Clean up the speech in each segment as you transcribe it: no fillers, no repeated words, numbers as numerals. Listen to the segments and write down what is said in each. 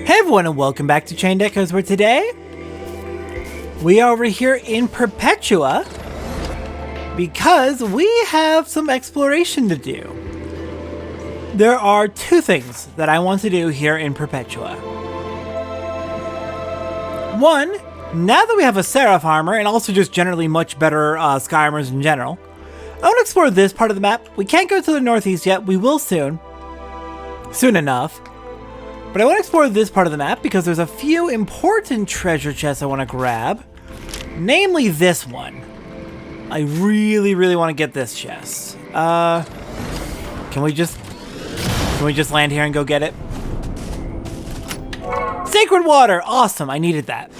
Hey everyone, and welcome back to Chained Echoes, where today we are over here in Perpetua because we have some exploration to do. There are two things that I want to do here in Perpetua. One, now that we have a Seraph armor, and also just generally much better Sky armors in general, I want to explore this part of the map. We can't go to the northeast yet, we will soon enough. But I want to explore this part of the map because there's a few important treasure chests I want to grab. Namely this one. I really want to get this chest. Can we just land here and go get it? Sacred water! Awesome, I needed that.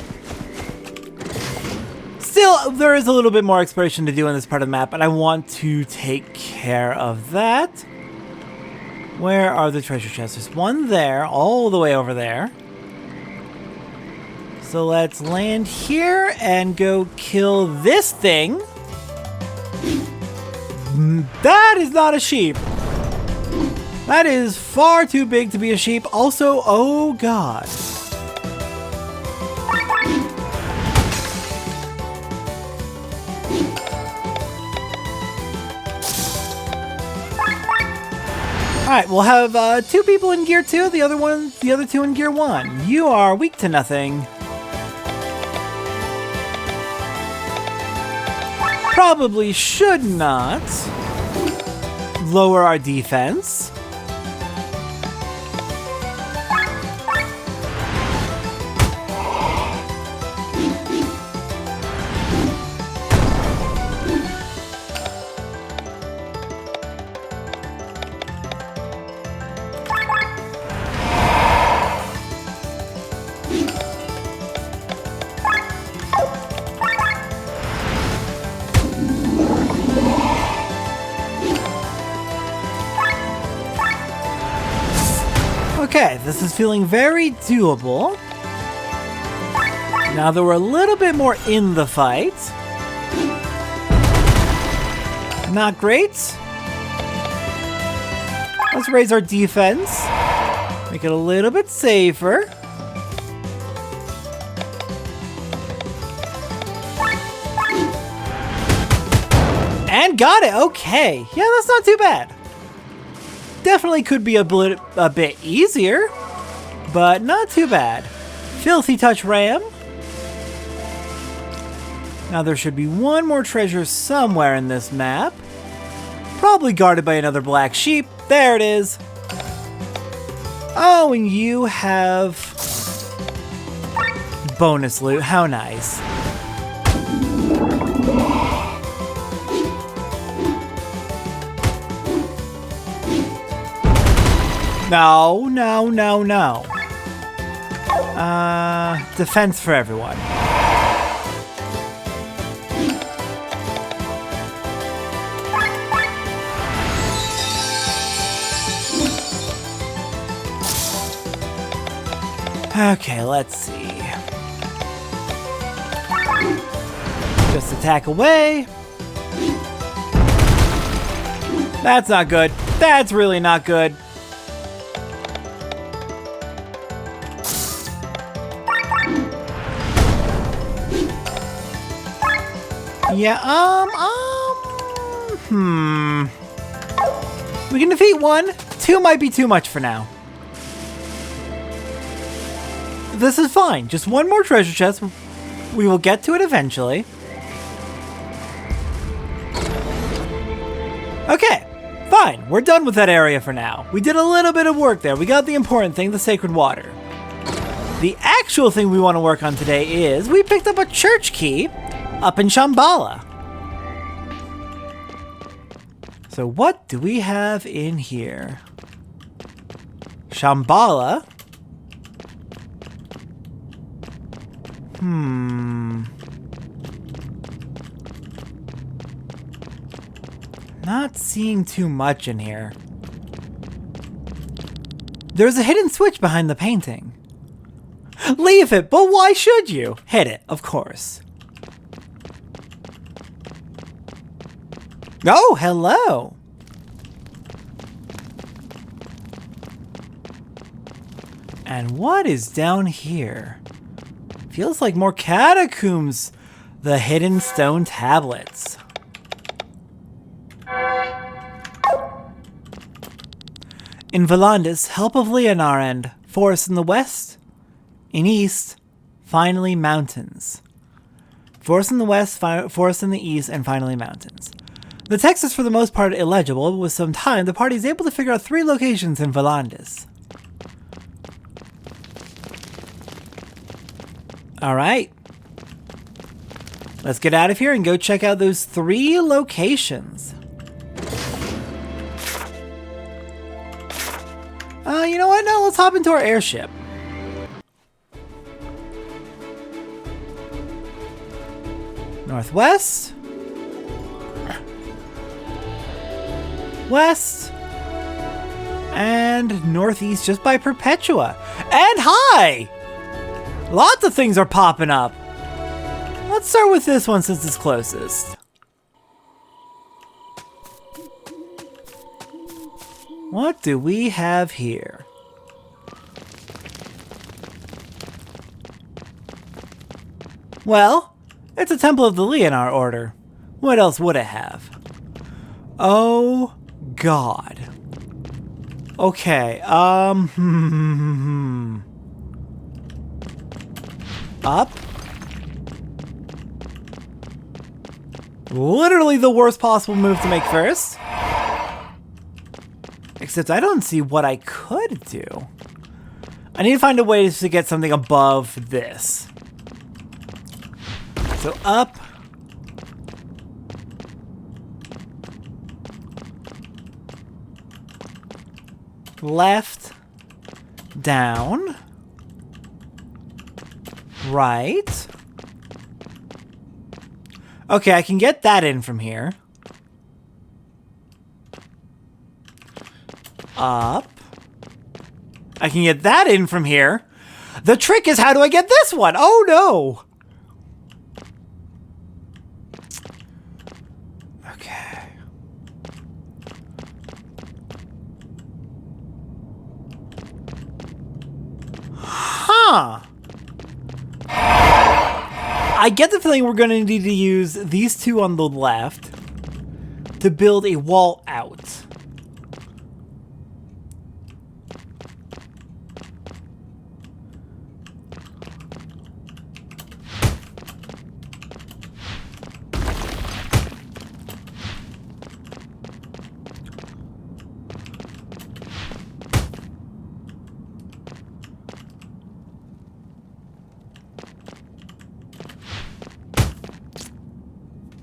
Still, there is a little bit more exploration to do in this part of the map, and I want to take care of that. Where are the treasure chests? There's one there, all the way over there. So let's land here and go kill this thing. That is not a sheep. That is far too big to be a sheep. Also, oh god. Alright, we'll have two people in gear 2, the other two in gear 1. You are weak to nothing. Probably should not lower our defense. Okay, this is feeling very doable. Now that we're a little bit more in the fight. Not great. Let's raise our defense. Make it a little bit safer. And got it, okay. Yeah, that's not too bad. Definitely could be a bit easier, but not too bad. Filthy Touch Ram. Now there should be one more treasure somewhere in this map. Probably guarded by another black sheep. There it is. Oh, and you have bonus loot. How nice. No. Defense for everyone. Okay, let's see. Just attack away. That's not good. That's really not good. Yeah, we can defeat one. Two might be too much for now. This is fine. Just one more treasure chest. We will get to it eventually. Okay, fine. We're done with that area for now. We did a little bit of work there. We got the important thing, the sacred water. The actual thing we want to work on today is we picked up a church key up in Shambhala. So what do we have in here? Shambhala. Not seeing too much in here. There's a hidden switch behind the painting. Leave it, but why should you? Hit it, of course. Oh, hello. And what is down here? Feels like more catacombs. The hidden stone tablets. In Volandis, help of Leonar and forest in the west. In east, finally mountains. Forest in the west, forest in the east, and finally mountains. The text is for the most part illegible, but with some time, the party is able to figure out 3 locations in Volandis. Alright. Let's get out of here and go check out those 3 locations. You know what? No, let's hop into our airship. Northwest. West. And northeast just by Perpetua. And hi! Lots of things are popping up. Let's start with this one since it's closest. What do we have here? Well, it's a temple of the Leonar order. What else would it have? Oh, God. Okay, Up. Literally the worst possible move to make first. Except I don't see what I could do. I need to find a way to get something above this. So up. Left. Down. Right. Okay, I can get that in from here. Up. I can get that in from here. The trick is, how do I get this one? Oh no! Okay. Huh. I get the feeling we're going to need to use these 2 on the left to build a wall out.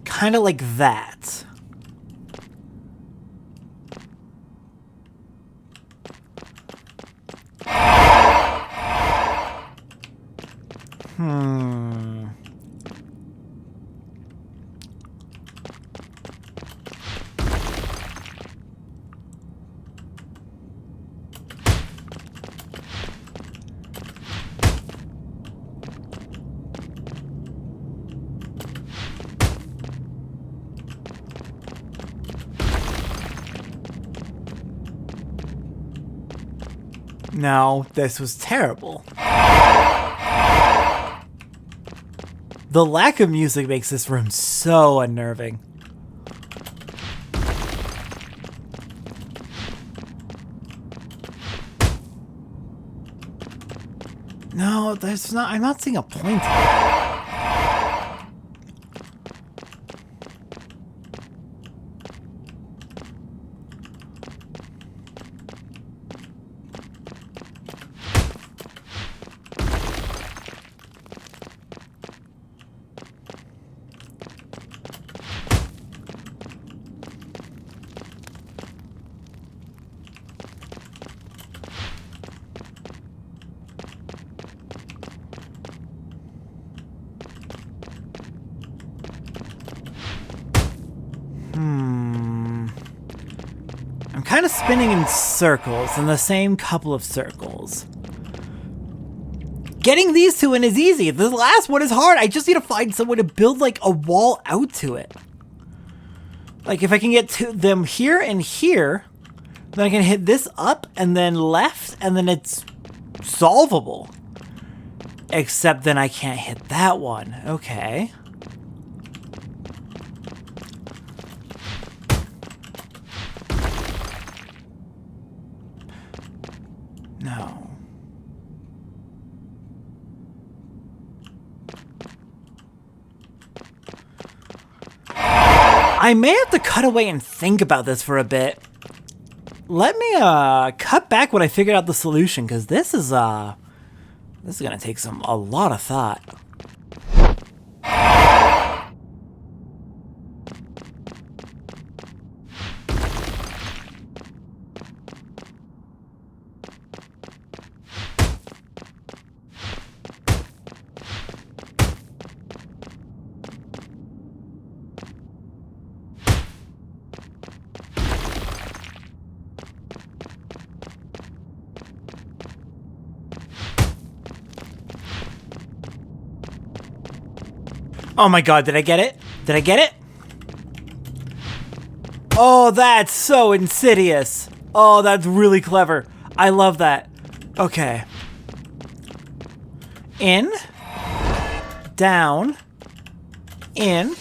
Kind of like that. No, this was terrible. The lack of music makes this room so unnerving. No, there's not. I'm not seeing a point here. I'm kind of spinning in circles, in the same couple of circles. Getting these 2 in is easy. The last one is hard. I just need to find some way to build like a wall out to it. Like if I can get to them here and here, then I can hit this up and then left, and then it's solvable. Except then I can't hit that one. Okay. No. I may have to cut away and think about this for a bit. Let me cut back when I figured out the solution, because this is gonna take a lot of thought. Oh my god, did I get it? Did I get it? Oh, that's so insidious. Oh, that's really clever. I love that. Okay. In. Down. In.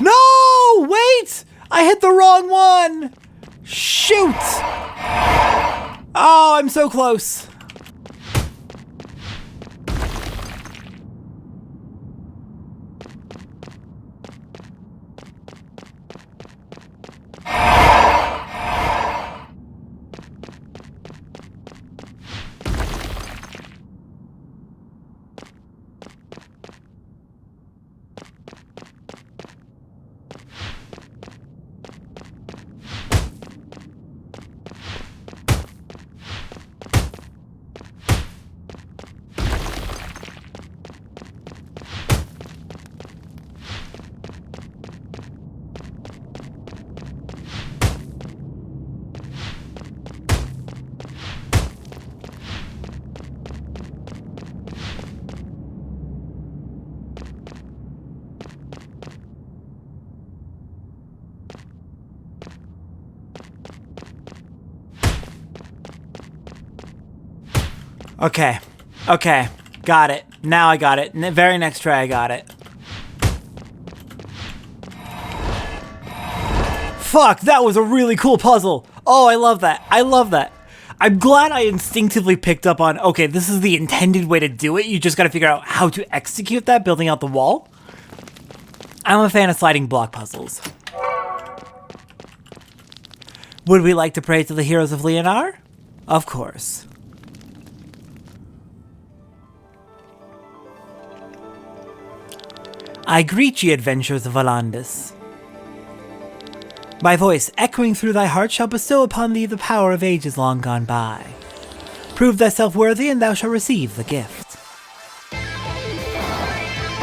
No! Wait! I hit the wrong one! Shoot! Oh, I'm so close. Okay. Okay. Got it. Now I got it. Very next try I got it. Fuck, that was a really cool puzzle. Oh, I love that. I love that. I'm glad I instinctively picked up on, okay, this is the intended way to do it. You just gotta figure out how to execute that, building out the wall. I'm a fan of sliding block puzzles. Would we like to pray to the heroes of Leonar? Of course. I greet ye, adventurers of Volandis. My voice, echoing through thy heart, shall bestow upon thee the power of ages long gone by. Prove thyself worthy, and thou shalt receive the gift.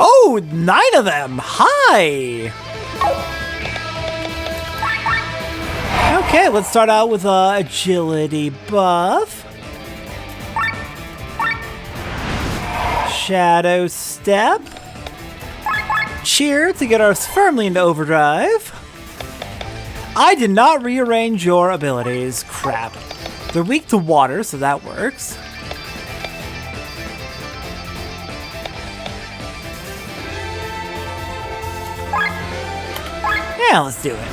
Oh, 9 of them! Hi! Okay, let's start out with agility buff. Shadow step. Cheer to get us firmly into overdrive. I did not rearrange your abilities. Crap. They're weak to water, so that works. Yeah, let's do it.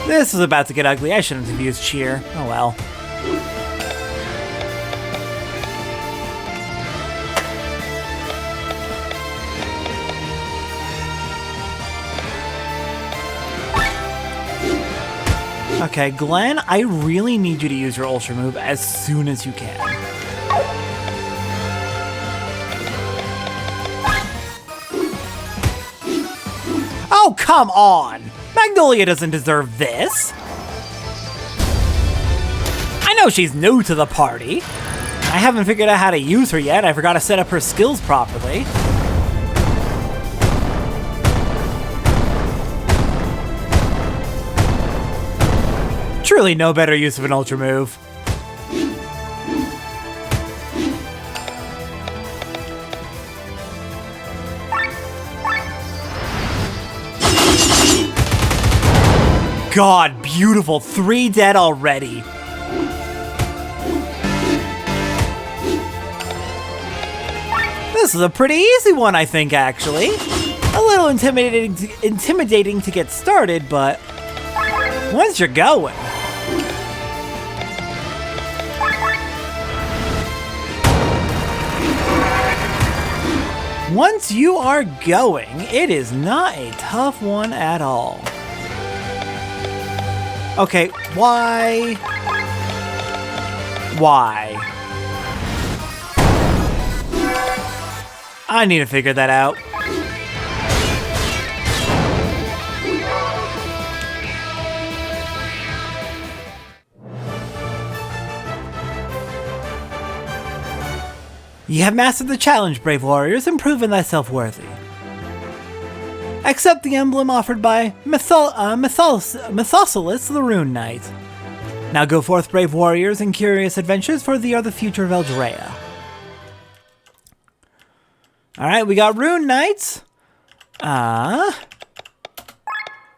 This is about to get ugly. I shouldn't have used cheer. Oh well. Okay, Glenn, I really need you to use your Ultra move as soon as you can. Oh, come on! Magnolia doesn't deserve this! I know she's new to the party. I haven't figured out how to use her yet. I forgot to set up her skills properly. Truly no better use of an Ultra move. god, beautiful. 3 dead already. This is a pretty easy one, I think, actually. A little intimidating to get started, but once you're going. Once you are going, it is not a tough one at all. Okay, why? Why? I need to figure that out. You have mastered the challenge, brave warriors, and proven thyself worthy. Accept the emblem offered by Mythosaurus the Rune Knight. Now go forth, brave warriors, and curious adventures, for thee are the future of Eldrea. Alright, we got Rune Knight.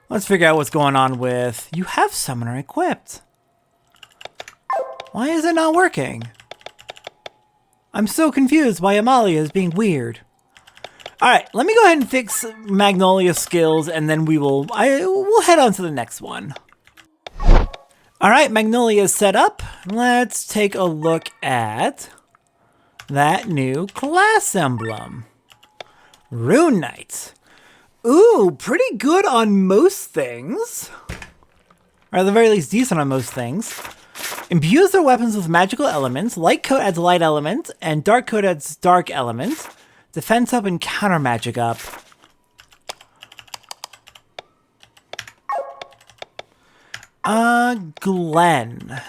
Let's figure out what's going on with... You have Summoner equipped. Why is it not working? I'm so confused why Amalia is being weird. Alright, let me go ahead and fix Magnolia's skills, and then we'll head on to the next one. Alright, Magnolia is set up. Let's take a look at that new class emblem. Rune Knight. Ooh, pretty good on most things. Or at the very least decent on most things. Imbues their weapons with magical elements. Light coat adds light element, and dark coat adds dark element. Defense up and counter magic up. Glenn.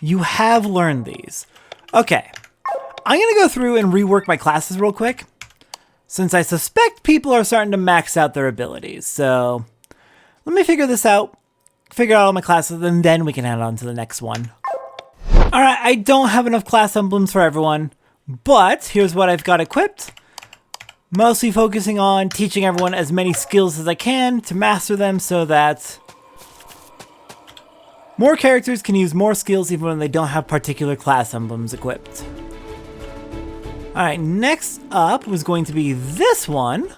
You have learned these. Okay. I'm gonna go through and rework my classes real quick, since I suspect people are starting to max out their abilities. So let me figure this out. Figure out all my classes, and then we can head on to the next one. Alright, I don't have enough class emblems for everyone, but here's what I've got equipped. Mostly focusing on teaching everyone as many skills as I can to master them so that more characters can use more skills even when they don't have particular class emblems equipped. Alright, next up was going to be this one.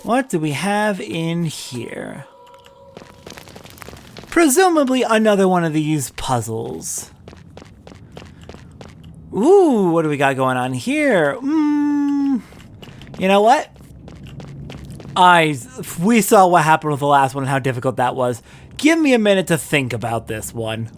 What do we have in here? Presumably another one of these puzzles. Ooh, what do we got going on here? You know what? We saw what happened with the last one and how difficult that was. Give me a minute to think about this one.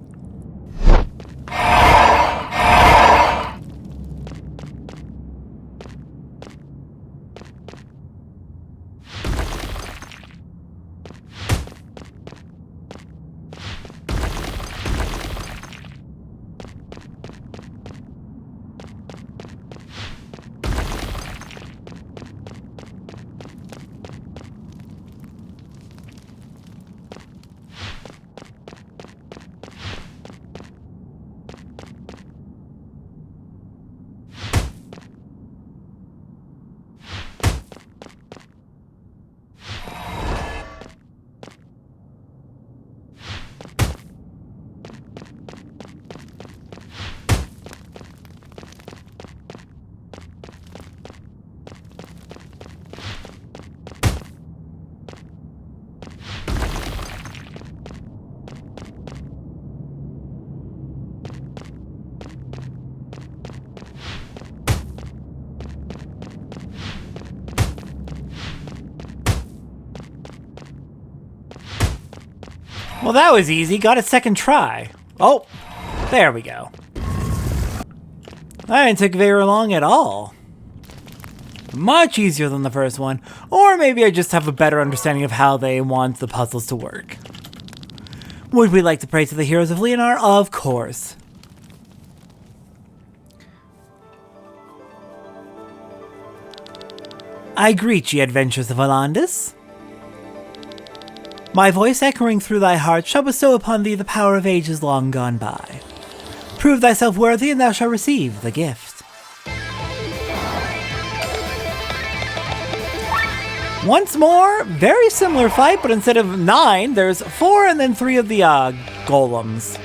Well, that was easy. Got a second try. Oh, there we go. That didn't take very long at all. Much easier than the first one. Or maybe I just have a better understanding of how they want the puzzles to work. Would we like to pray to the heroes of Leonar? Of course. I greet ye, adventurers of Alandis. My voice echoing through thy heart shall bestow upon thee the power of ages long gone by. Prove thyself worthy, and thou shalt receive the gift. Once more, very similar fight, but instead of 9, there's 4 and then 3 of the golems.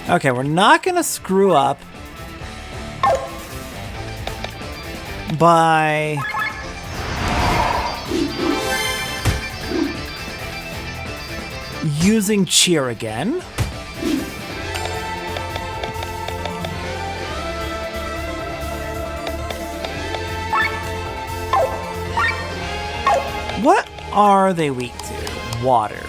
Okay, we're not gonna screw up by using cheer again. What are they weak to? Water.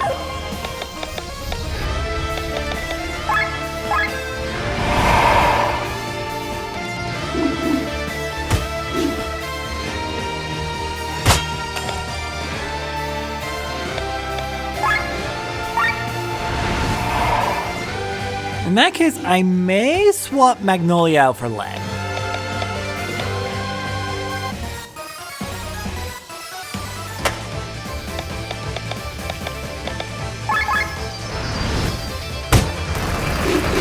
In that case, I may swap Magnolia out for lead.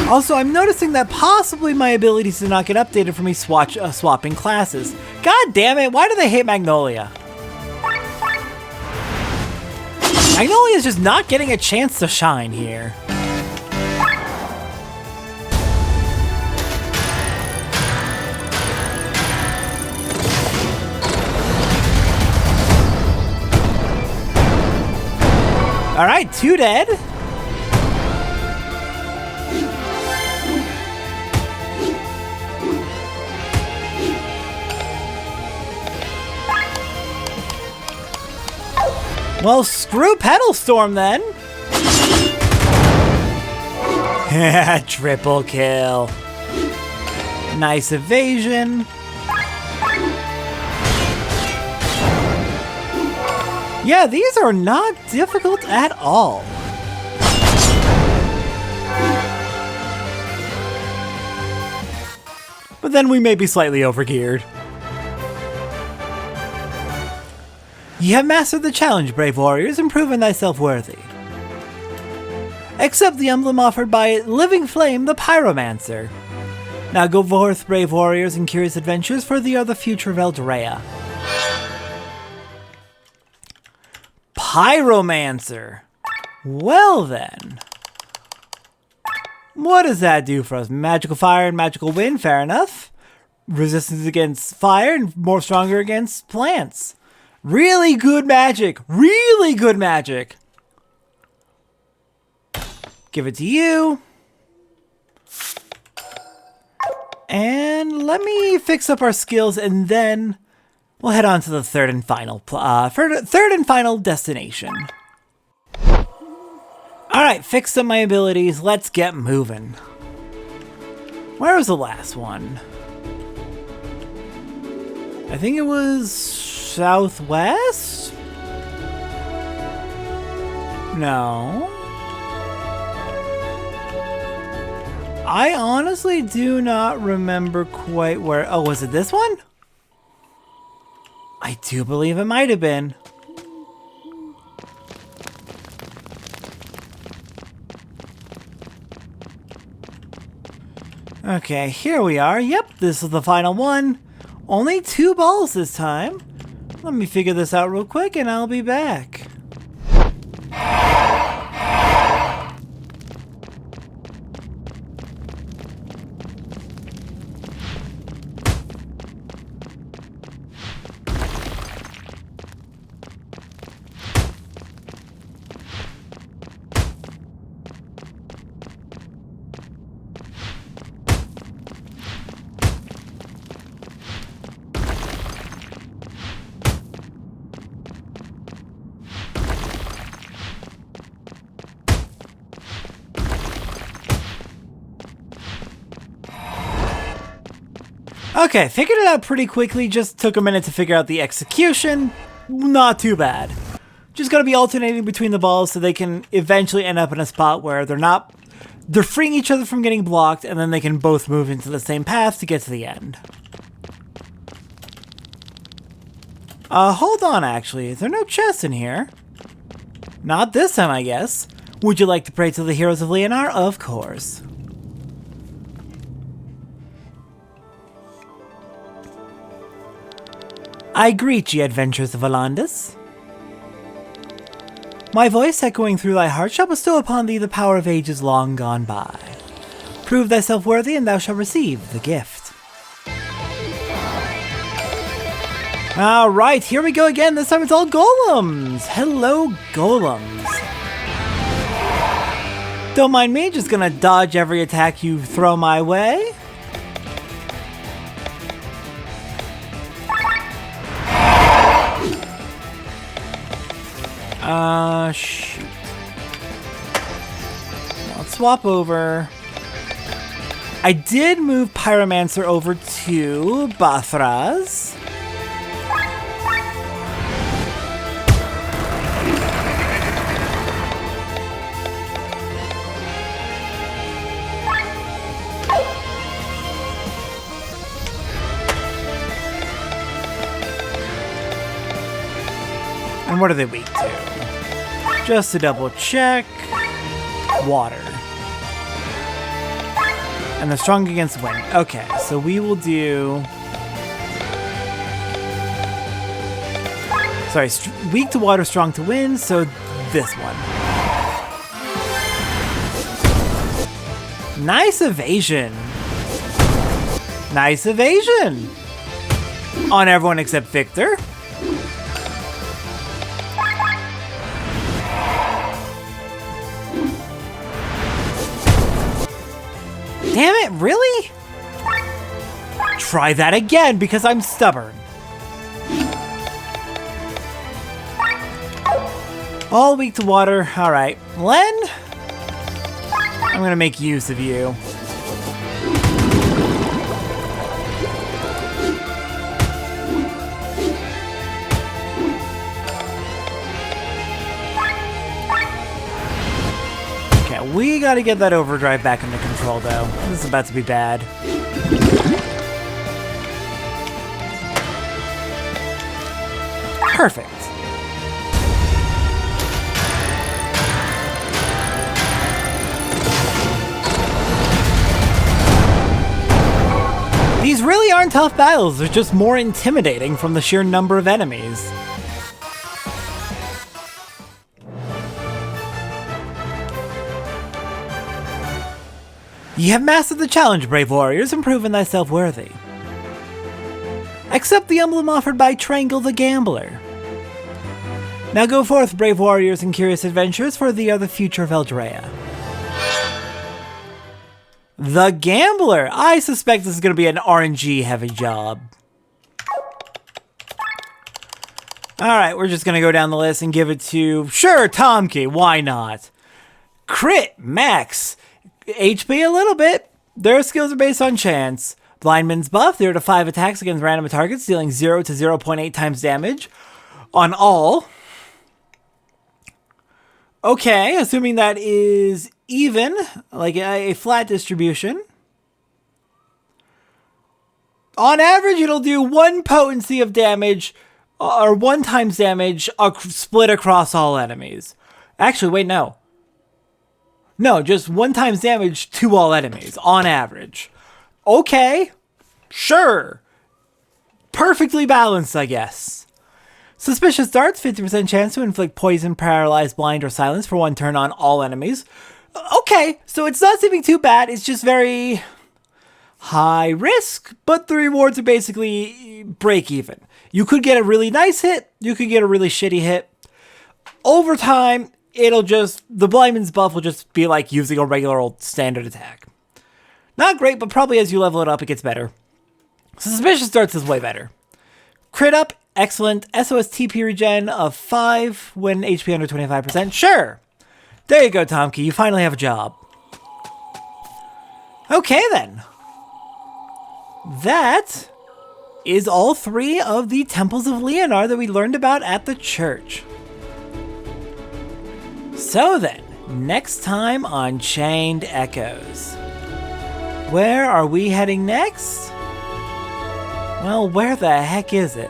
Also, I'm noticing that possibly my abilities did not get updated for me swapping classes. God damn it, why do they hate Magnolia? Magnolia is just not getting a chance to shine here. Alright, 2 dead. Well, screw Petal Storm then. Triple kill. Nice evasion. Yeah, these are not difficult at all. But then we may be slightly overgeared. Ye have mastered the challenge, brave warriors, and proven thyself worthy. Accept the emblem offered by Living Flame, the Pyromancer. Now go forth, brave warriors, and curious adventures, for they are the future of Eldorea. Pyromancer. Well then. What does that do for us? Magical fire and magical wind, fair enough. Resistance against fire and more stronger against plants. Really good magic. Really good magic. Give it to you. And let me fix up our skills and then we'll head on to the third and final destination. Alright, fixed up my abilities. Let's get moving. Where was the last one? I think it was southwest? No. I honestly do not remember quite where. Oh, was it this one? I do believe it might have been. Okay, here we are. Yep, this is the final one. Only 2 balls this time. Let me figure this out real quick and I'll be back. Okay, figured it out pretty quickly, just took a minute to figure out the execution. Not too bad. Just gotta be alternating between the balls so they can eventually end up in a spot where they're freeing each other from getting blocked, and then they can both move into the same path to get to the end. Hold on actually, is there no chest in here? Not this time, I guess. Would you like to pray to the heroes of Leonar? Of course. I greet ye, adventurers of Volandis. My voice echoing through thy heart shall bestow upon thee the power of ages long gone by. Prove thyself worthy, and thou shalt receive the gift. Alright, here we go again. This time it's all golems. Hello, golems. Don't mind me, just gonna dodge every attack you throw my way. Shoot. Let's swap over. I did move Pyromancer over to Bathraz. And what are they weak to? Just to double check. Water. And they're strong against wind. Okay, so we will do... Sorry, weak to water, strong to wind, so this one. Nice evasion. Nice evasion. On everyone except Victor. Damn it, really? Try that again because I'm stubborn. All weak to water. Alright, Len? I'm gonna make use of you. We gotta get that overdrive back under control, though. This is about to be bad. Perfect. These really aren't tough battles, they're just more intimidating from the sheer number of enemies. Ye have mastered the challenge, brave warriors, and proven thyself worthy. Accept the emblem offered by Triangle the Gambler. Now go forth, brave warriors and curious adventurers, for thee are the future of Eldrea. The Gambler! I suspect this is going to be an RNG heavy job. Alright, we're just going to go down the list and give it to... Sure, Tomke, why not? Crit, max... HP a little bit. Their skills are based on chance. Blindman's buff, 0 to 5 attacks against random targets, dealing 0 to 0.8 times damage on all. Okay, assuming that is even, like a flat distribution. On average, it'll do 1 potency of damage, or 1 times damage split across all enemies. Actually, wait, no. No, just 1 times damage to all enemies, on average. Okay, sure. Perfectly balanced, I guess. Suspicious darts, 50% chance to inflict poison, paralyze, blind, or silence for 1 turn on all enemies. Okay, so it's not seeming too bad, it's just very high risk, but the rewards are basically break even. You could get a really nice hit, you could get a really shitty hit. Over time, it'll just, the Blindman's buff will just be like using a regular old standard attack. Not great, but probably as you level it up, it gets better. Suspicious Darts is way better. Crit up, excellent. SOS TP regen of 5 when HP under 25%. Sure! There you go, Tomke. You finally have a job. Okay, then. That is all 3 of the Temples of Leonar that we learned about at the church. So then, next time on Chained Echoes. Where are we heading next? Well, where the heck is it?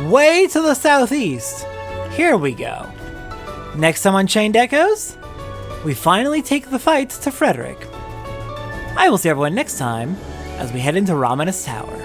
Way to the southeast. Here we go. Next time on Chained Echoes, we finally take the fight to Frederick. I will see everyone next time as we head into Ramanus Tower.